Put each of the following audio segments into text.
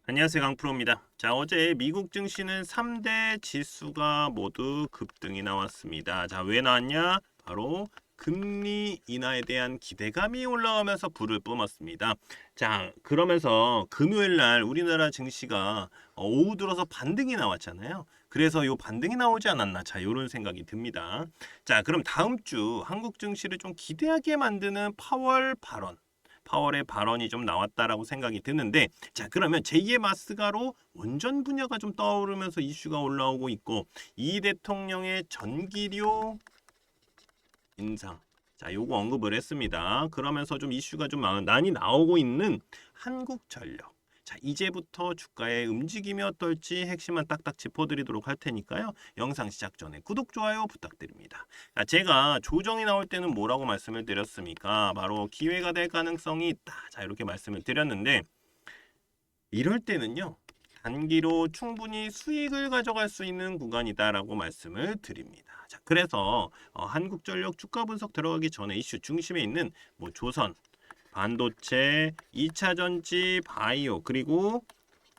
안녕하세요, 강프로입니다. 자, 어제 미국 증시는 3대 지수가 모두 급등이 나왔습니다. 자, 왜 나왔냐? 바로 금리 인하에 대한 기대감이 올라오면서 불을 뿜었습니다. 자, 그러면서 금요일 날 우리나라 증시가 오후 들어서 반등이 나왔잖아요. 그래서 요 반등이 나오지 않았나? 자, 요런 생각이 듭니다. 자, 그럼 다음 주 한국 증시를 좀 기대하게 만드는 파월의 발언이 좀 나왔다라고 생각이 드는데, 자, 그러면 제2의 마스가로 원전 분야가 좀 떠오르면서 이슈가 올라오고 있고, 이 대통령의 전기료 인상, 자, 요거 언급을 했습니다. 그러면서 좀 이슈가 좀 많이 나오고 있는 한국전력. 자, 이제부터 주가의 움직임이 어떨지 핵심만 딱딱 짚어드리도록 할 테니까요. 영상 시작 전에 구독, 좋아요 부탁드립니다. 자, 제가 조정이 나올 때는 뭐라고 말씀을 드렸습니까? 바로 기회가 될 가능성이 있다. 자, 이렇게 말씀을 드렸는데, 이럴 때는요, 단기로 충분히 수익을 가져갈 수 있는 구간이다라고 말씀을 드립니다. 자, 그래서 한국전력 주가 분석 들어가기 전에 이슈 중심에 있는 뭐 조선, 반도체, 2차 전지, 바이오, 그리고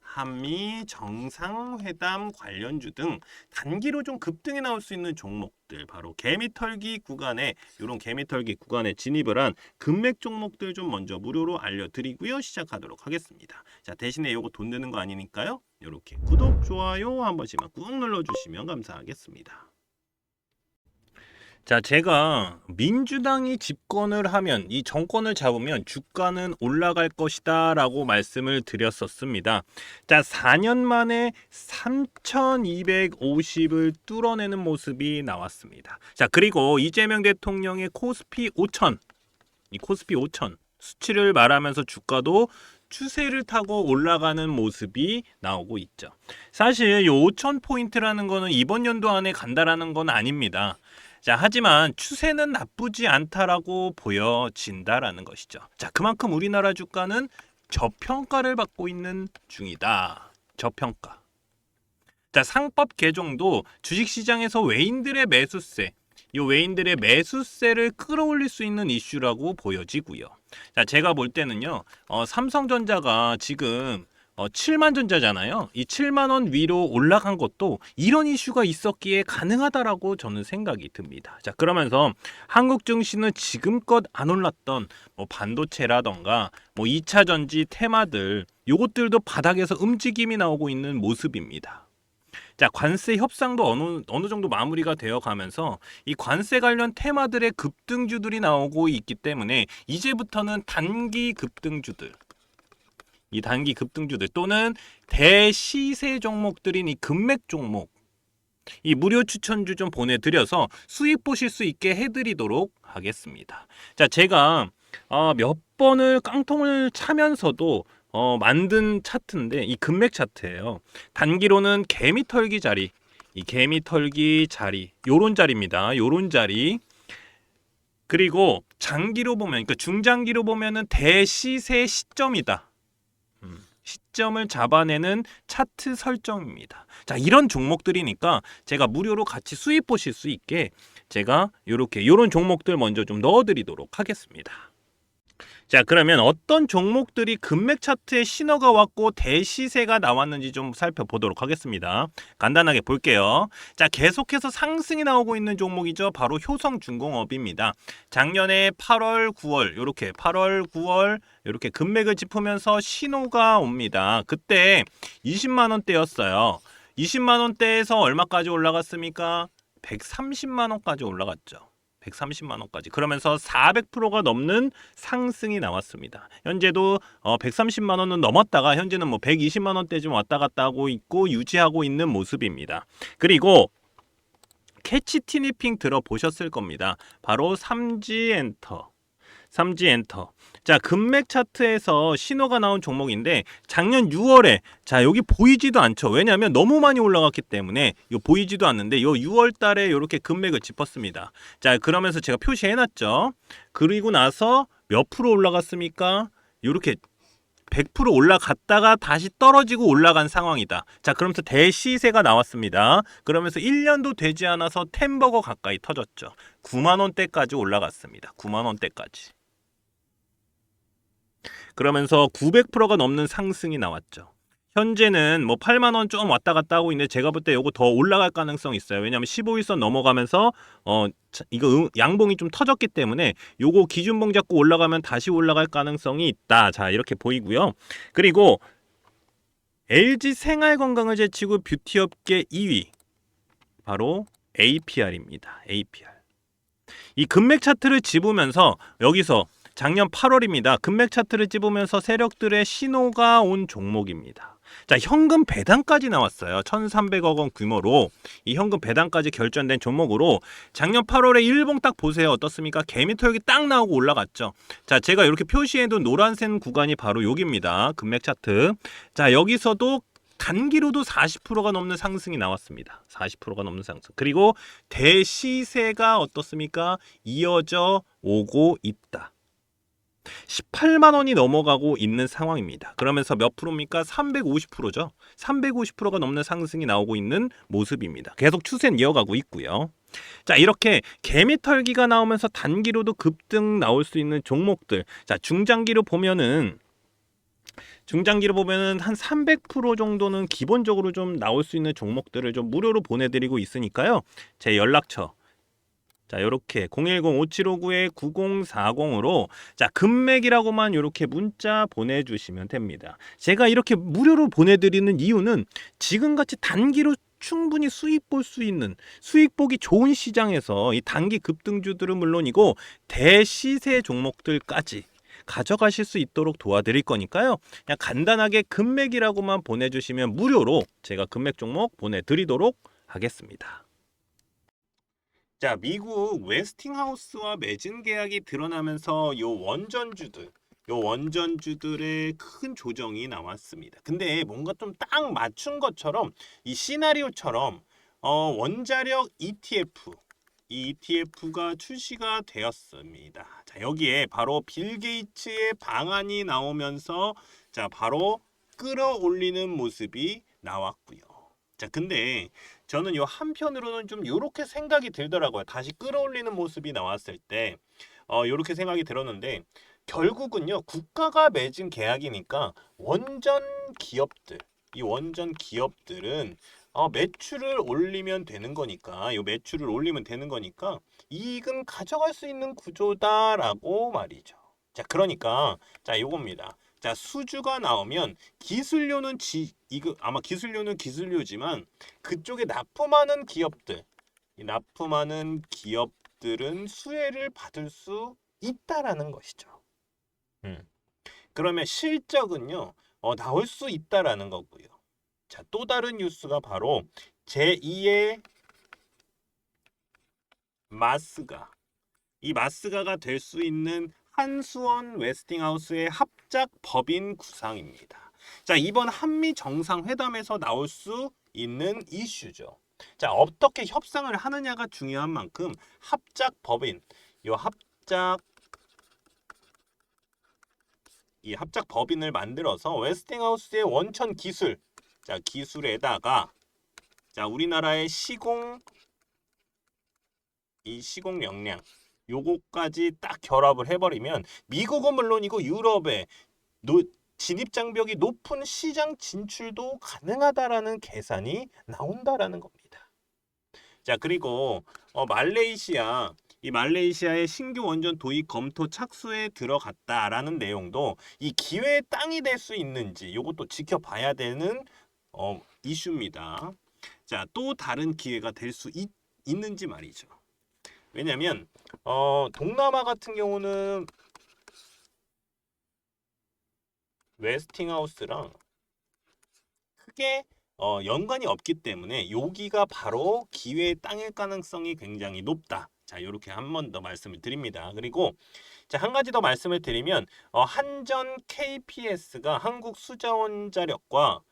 한미 정상회담 관련주 등 단기로 좀 급등이 나올 수 있는 종목들, 바로 개미털기 구간에, 이런 개미털기 구간에 진입을 한 금맥 종목들 좀 먼저 무료로 알려드리고요. 시작하도록 하겠습니다. 자, 대신에 요거 돈 드는 거 아니니까요. 이렇게 구독, 좋아요 한 번씩만 꾹 눌러주시면 감사하겠습니다. 자, 제가 민주당이 집권을 하면, 이 정권을 잡으면 주가는 올라갈 것이다 라고 말씀을 드렸었습니다. 자, 4년 만에 3250을 뚫어내는 모습이 나왔습니다. 자, 그리고 이재명 대통령의 코스피 5000, 이 코스피 5000 수치를 말하면서 주가도 추세를 타고 올라가는 모습이 나오고 있죠. 사실 이 5000포인트라는 거는 이번 연도 안에 간다라는 건 아닙니다. 자, 하지만 추세는 나쁘지 않다라고 보여진다라는 것이죠. 자, 그만큼 우리나라 주가는 저평가를 받고 있는 중이다. 저평가. 자, 상법 개정도 주식시장에서 이 외인들의 매수세를 끌어올릴 수 있는 이슈라고 보여지고요. 자, 제가 볼 때는요, 삼성전자가 지금 7만 전자잖아요. 이 7만 원 위로 올라간 것도 이런 이슈가 있었기에 가능하다라고 저는 생각이 듭니다. 자, 그러면서 한국 증시는 지금껏 안 올랐던 뭐 반도체라던가 뭐 2차 전지 테마들, 요것들도 바닥에서 움직임이 나오고 있는 모습입니다. 자, 관세 협상도 어느 정도 마무리가 되어 가면서 이 관세 관련 테마들의 급등주들이 나오고 있기 때문에 이제부터는 단기 급등주들 또는 대시세 종목들인 이 금맥 종목, 이 무료 추천주 좀 보내드려서 수익 보실 수 있게 해드리도록 하겠습니다. 자, 제가 몇 번을 깡통을 차면서도 만든 차트인데, 이 금맥 차트예요. 단기로는 개미털기 자리, 이 개미털기 자리, 요런 자리입니다. 요런 자리. 그리고 장기로 보면, 그러니까 중장기로 보면은 대시세 시점이다. 시점을 잡아내는 차트 설정입니다. 자, 이런 종목들이니까 제가 무료로 같이 수익 보실 수 있게 제가 요런 종목들 먼저 좀 넣어드리도록 하겠습니다. 자, 그러면 어떤 종목들이 금맥 차트에 신호가 왔고 대시세가 나왔는지 좀 살펴보도록 하겠습니다. 간단하게 볼게요. 자, 계속해서 상승이 나오고 있는 종목이죠. 바로 효성중공업입니다. 작년에 8월, 9월 이렇게 8월, 9월 이렇게 금맥을 짚으면서 신호가 옵니다. 그때 20만 원대였어요. 20만 원대에서 얼마까지 올라갔습니까? 130만 원까지 올라갔죠. 130만 원까지. 그러면서 400%가 넘는 상승이 나왔습니다. 현재도 130만 원은 넘었다가 현재는 뭐 120만 원대쯤 왔다 갔다 하고 있고 유지하고 있는 모습입니다. 그리고 캐치 티니핑 들어보셨을 겁니다. 바로 삼지엔터. 자, 금맥 차트에서 신호가 나온 종목인데 작년 6월에, 자, 여기 보이지도 않죠. 왜냐하면 너무 많이 올라갔기 때문에 요 보이지도 않는데 요 6월 달에 이렇게 금맥을 짚었습니다. 자, 그러면서 제가 표시해놨죠. 그리고 나서 몇 프로 올라갔습니까? 이렇게 100% 올라갔다가 다시 떨어지고 올라간 상황이다. 자, 그러면서 대시세가 나왔습니다. 그러면서 1년도 되지 않아서 템버거 가까이 터졌죠. 9만 원대까지 올라갔습니다. 9만 원대까지. 그러면서 900%가 넘는 상승이 나왔죠. 현재는 뭐 8만 원 좀 왔다 갔다 하고 있는데 제가 볼 때 요거 더 올라갈 가능성이 있어요. 왜냐하면 15일선 넘어가면서 이거 양봉이 좀 터졌기 때문에 요거 기준봉 잡고 올라가면 다시 올라갈 가능성이 있다. 자, 이렇게 보이고요. 그리고 LG 생활건강을 제치고 뷰티업계 2위 바로 APR입니다. APR. 이 금맥 차트를 집으면서 여기서 작년 8월입니다. 금맥 차트를 집으면서 세력들의 신호가 온 종목입니다. 자, 현금 배당까지 나왔어요. 1,300억 원 규모로 이 현금 배당까지 결정된 종목으로 작년 8월에 일봉 딱 보세요. 어떻습니까? 개미털기 딱 나오고 올라갔죠. 자, 제가 이렇게 표시해둔 노란색 구간이 바로 여기입니다. 금맥 차트. 자, 여기서도 단기로도 40%가 넘는 상승이 나왔습니다. 40%가 넘는 상승. 그리고 대시세가 어떻습니까? 이어져 오고 있다. 18만 원이 넘어가고 있는 상황입니다. 그러면서 몇 프로입니까? 350%죠. 350%가 넘는 상승이 나오고 있는 모습입니다. 계속 추세는 이어가고 있고요. 자, 이렇게 개미털기가 나오면서 단기로도 급등 나올 수 있는 종목들. 자, 중장기로 보면은 한 300% 정도는 기본적으로 좀 나올 수 있는 종목들을 좀 무료로 보내드리고 있으니까요. 제 연락처. 자, 요렇게 010-5759-9040으로 자, 금맥이라고만 요렇게 문자 보내주시면 됩니다. 제가 이렇게 무료로 보내드리는 이유는 지금같이 단기로 충분히 수익 볼 수 있는 수익 보기 좋은 시장에서 이 단기 급등주들은 물론이고 대시세 종목들까지 가져가실 수 있도록 도와드릴 거니까요. 그냥 간단하게 금맥이라고만 보내주시면 무료로 제가 금맥 종목 보내드리도록 하겠습니다. 자, 미국 웨스팅하우스와 매진 계약이 드러나면서 요 원전주들의 큰 조정이 나왔습니다. 근데 뭔가 좀 딱 맞춘 것처럼 이 시나리오처럼 원자력 ETF 이 ETF가 출시가 되었습니다. 자, 여기에 바로 빌 게이츠의 방안이 나오면서 자, 바로 끌어올리는 모습이 나왔고요. 자, 근데 저는 요 한편으로는 좀 요렇게 생각이 들더라고요. 다시 끌어올리는 모습이 나왔을 때 요렇게 생각이 들었는데 결국은요, 국가가 맺은 계약이니까 원전 기업들은 매출을 올리면 되는 거니까 이익은 가져갈 수 있는 구조다라고 말이죠. 자, 그러니까 자, 요겁니다. 자, 수주가 나오면 기술료는 이거 아마 기술료는 기술료지만 그쪽에 납품하는 기업들은 수혜를 받을 수 있다라는 것이죠. 그러면 실적은요, 나올 수 있다라는 거고요. 자, 또 다른 뉴스가 바로 제2의 마스가가 될 수 있는 한수원 웨스팅하우스의 합작 법인 구상입니다. 자, 이번 한미 정상회담에서 나올 수 있는 이슈죠. 자, 어떻게 협상을 하느냐가 중요한 만큼 합작 법인, 이 합작 법인을 만들어서 웨스팅하우스의 원천 기술, 자, 기술에다가 자, 우리나라의 시공 역량 요거까지 딱 결합을 해버리면 미국은 물론이고 유럽의 진입 장벽이 높은 시장 진출도 가능하다라는 계산이 나온다라는 겁니다. 자, 그리고 말레이시아의 신규 원전 도입 검토 착수에 들어갔다라는 내용도 이 기회의 땅이 될 수 있는지 요것도 지켜봐야 되는 이슈입니다. 자, 또 다른 기회가 될 수 있는지 말이죠. 왜냐면 동남아 같은 경우는 웨스팅하우스랑 크게 연관이 없기 때문에 여기가 바로 기회의 땅일 가능성이 굉장히 높다. 자, 이렇게 한 번 더 말씀을 드립니다. 그리고 자, 한 가지 더 말씀을 드리면 한전 KPS가 한국수자원자력과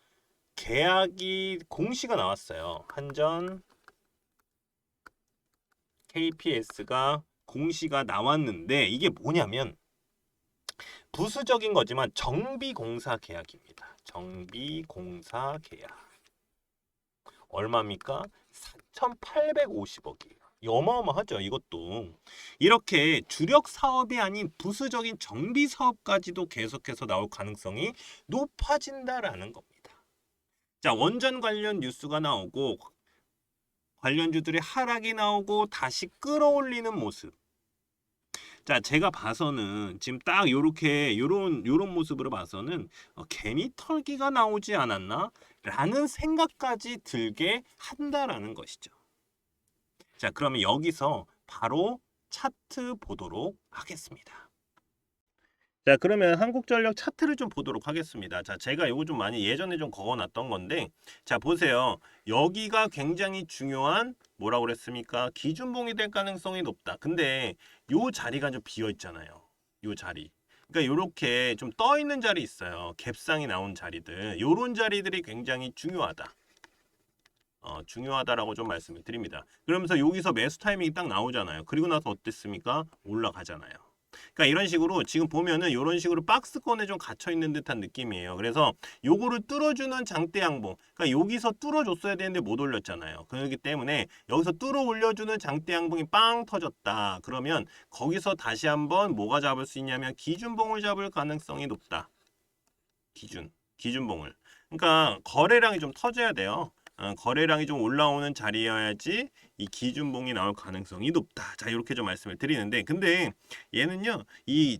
계약이 공시가 나왔어요. 한전 KPS가 공시가 나왔는데 이게 뭐냐면 부수적인 거지만 정비공사 계약입니다. 정비공사 계약. 얼마입니까? 4,850억이에요. 어마어마하죠, 이것도. 이렇게 주력 사업이 아닌 부수적인 정비 사업까지도 계속해서 나올 가능성이 높아진다라는 겁니다. 자, 원전 관련 뉴스가 나오고 관련주들의 하락이 나오고 다시 끌어올리는 모습. 자, 제가 봐서는 지금 딱 요렇게 요런 모습으로 봐서는 개미 털기가 나오지 않았나? 라는 생각까지 들게 한다라는 것이죠. 자, 그러면 여기서 바로 차트 보도록 하겠습니다. 자, 그러면 한국전력 차트를 좀 보도록 하겠습니다. 자, 제가 이거 좀 많이 예전에 좀 적어놨던 건데, 자, 보세요. 여기가 굉장히 중요한 뭐라고 그랬습니까? 기준봉이 될 가능성이 높다. 근데 요 자리가 좀 비어 있잖아요. 요 자리. 그러니까 요렇게 좀 떠 있는 자리 있어요. 갭상이 나온 자리들. 요런 자리들이 굉장히 중요하다. 중요하다라고 좀 말씀을 드립니다. 그러면서 여기서 매수 타이밍이 딱 나오잖아요. 그리고 나서 어땠습니까? 올라가잖아요. 그러니까 이런 식으로 지금 보면은 이런 식으로 박스권에 좀 갇혀 있는 듯한 느낌이에요. 그래서 요거를 뚫어주는 장대 양봉. 그러니까 여기서 뚫어줬어야 되는데 못 올렸잖아요. 그렇기 때문에 여기서 뚫어 올려주는 장대 양봉이 빵 터졌다. 그러면 거기서 다시 한번 뭐가 잡을 수 있냐면 기준봉을 잡을 가능성이 높다. 기준봉을. 그러니까 거래량이 좀 터져야 돼요. 거래량이 좀 올라오는 자리여야지 이 기준봉이 나올 가능성이 높다. 자, 이렇게 좀 말씀을 드리는데, 근데 얘는요, 이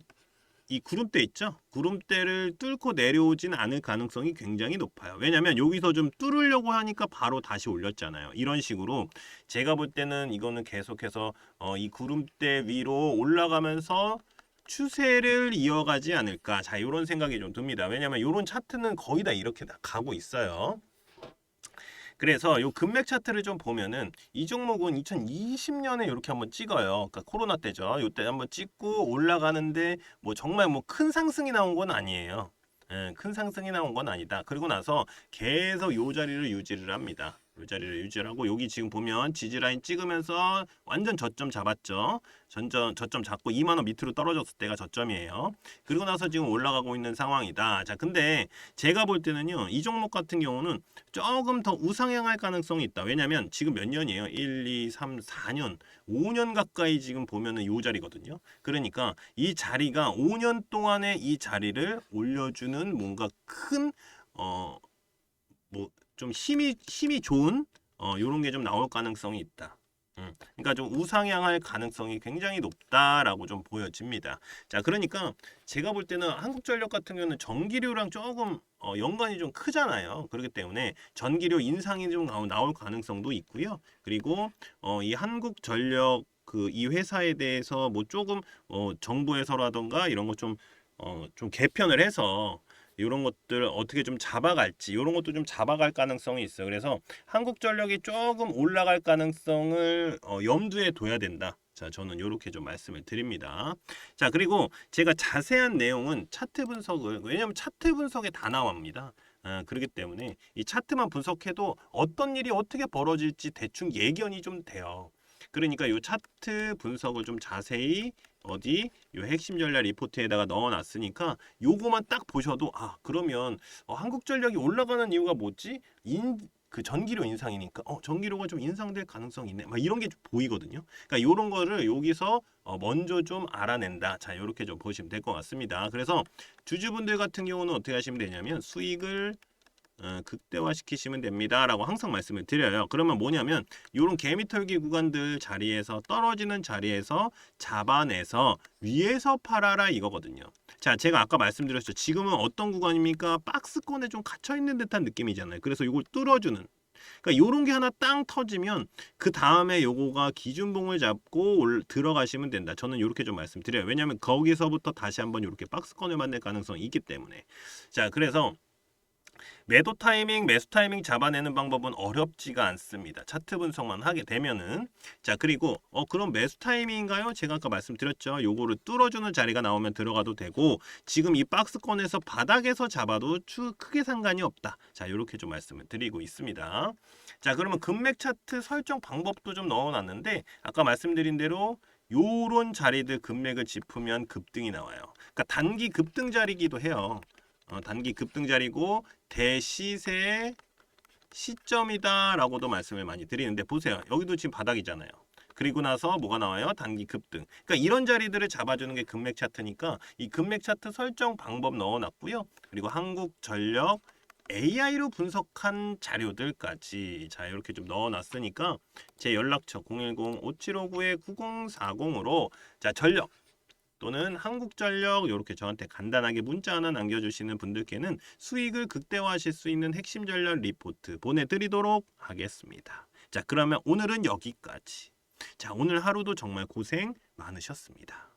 구름대 있죠? 구름대를 뚫고 내려오진 않을 가능성이 굉장히 높아요. 왜냐면 여기서 좀 뚫으려고 하니까 바로 다시 올렸잖아요. 이런 식으로 제가 볼 때는 이거는 계속해서 이 구름대 위로 올라가면서 추세를 이어가지 않을까. 자, 이런 생각이 좀 듭니다. 왜냐면 이런 차트는 거의 다 이렇게 다 가고 있어요. 그래서 요 금맥 차트를 좀 보면은 이 종목은 2020년에 이렇게 한번 찍어요. 그러니까 코로나 때죠. 요때 한번 찍고 올라가는데 뭐 정말 뭐 큰 상승이 나온 건 아니에요. 큰 상승이 나온 건 아니다. 그리고 나서 계속 요 자리를 유지를 합니다. 요 자리를 유지를 하고 여기 지금 보면 지지라인 찍으면서 완전 저점 잡았죠. 저점 잡고 2만 원 밑으로 떨어졌을 때가 저점이에요. 그리고 나서 지금 올라가고 있는 상황이다. 자, 근데 제가 볼 때는요. 이 종목 같은 경우는 조금 더 우상향할 가능성이 있다. 왜냐면 지금 몇 년이에요? 1, 2, 3, 4년. 5년 가까이 지금 보면은 요 자리거든요. 그러니까 이 자리가 5년 동안의 이 자리를 올려주는 뭔가 큰 뭐 좀 힘이 좋은 요런 게 좀 나올 가능성이 있다. 그러니까 좀 우상향할 가능성이 굉장히 높다라고 좀 보여집니다. 자, 그러니까 제가 볼 때는 한국전력 같은 경우는 전기료랑 조금 연관이 좀 크잖아요. 그렇기 때문에 전기료 인상이 좀 나올 가능성도 있고요. 그리고 이 한국전력 그 이 회사에 대해서 뭐 조금 정부에서라던가 이런 거 좀 개편을 해서 이런 것들 어떻게 좀 잡아갈지 이런 것도 좀 잡아갈 가능성이 있어요. 그래서 한국전력이 조금 올라갈 가능성을 염두에 둬야 된다. 자, 저는 이렇게 좀 말씀을 드립니다. 자, 그리고 제가 자세한 내용은 차트 분석을 왜냐하면 차트 분석에 다 나옵니다. 그렇기 때문에 이 차트만 분석해도 어떤 일이 어떻게 벌어질지 대충 예견이 좀 돼요. 그러니까 이 차트 분석을 좀 자세히 어디 요 핵심 전략 리포트에다가 넣어놨으니까 요거만 딱 보셔도 그러면 한국전력이 올라가는 이유가 뭐지? 그 전기료 인상이니까 전기료가 좀 인상될 가능성이 있네. 막 이런 게 좀 보이거든요. 그러니까 요런 거를 여기서 먼저 좀 알아낸다. 자, 요렇게 좀 보시면 될 것 같습니다. 그래서 주주분들 같은 경우는 어떻게 하시면 되냐면 수익을 극대화시키시면 됩니다 라고 항상 말씀을 드려요. 그러면 뭐냐면 이런 개미털기 구간들 자리에서 떨어지는 자리에서 잡아내서 위에서 팔아라 이거거든요. 자, 제가 아까 말씀드렸죠. 지금은 어떤 구간입니까? 박스권에 좀 갇혀있는 듯한 느낌이잖아요. 그래서 이걸 뚫어주는 그러니까 요런 게 하나 땅 터지면 그 다음에 요거가 기준봉을 잡고 들어가시면 된다. 저는 이렇게 좀 말씀드려요. 왜냐하면 거기서부터 다시 한번 이렇게 박스권을 만들 가능성이 있기 때문에. 자, 그래서 매도 타이밍, 매수 타이밍 잡아내는 방법은 어렵지가 않습니다. 차트 분석만 하게 되면은 자, 그리고 그럼 매수 타이밍인가요? 제가 아까 말씀드렸죠. 요거를 뚫어주는 자리가 나오면 들어가도 되고 지금 이 박스권에서 바닥에서 잡아도 크게 상관이 없다. 자, 이렇게 좀 말씀을 드리고 있습니다. 자, 그러면 금맥 차트 설정 방법도 좀 넣어놨는데 아까 말씀드린 대로 요런 자리들 금맥을 짚으면 급등이 나와요. 그러니까 단기 급등 자리기도 해요. 단기 급등 자리고 대시세 시점이다라고도 말씀을 많이 드리는데 보세요. 여기도 지금 바닥이잖아요. 그리고 나서 뭐가 나와요? 단기 급등. 그러니까 이런 자리들을 잡아주는 게 금맥 차트니까 이 금맥 차트 설정 방법 넣어놨고요. 그리고 한국전력 AI로 분석한 자료들까지 자 이렇게 좀 넣어놨으니까 제 연락처 010-5759-9040으로 자 전력 또는 한국전력 이렇게 저한테 간단하게 문자 하나 남겨주시는 분들께는 수익을 극대화하실 수 있는 핵심 전략 리포트 보내드리도록 하겠습니다. 자 그러면 오늘은 여기까지. 자 오늘 하루도 정말 고생 많으셨습니다.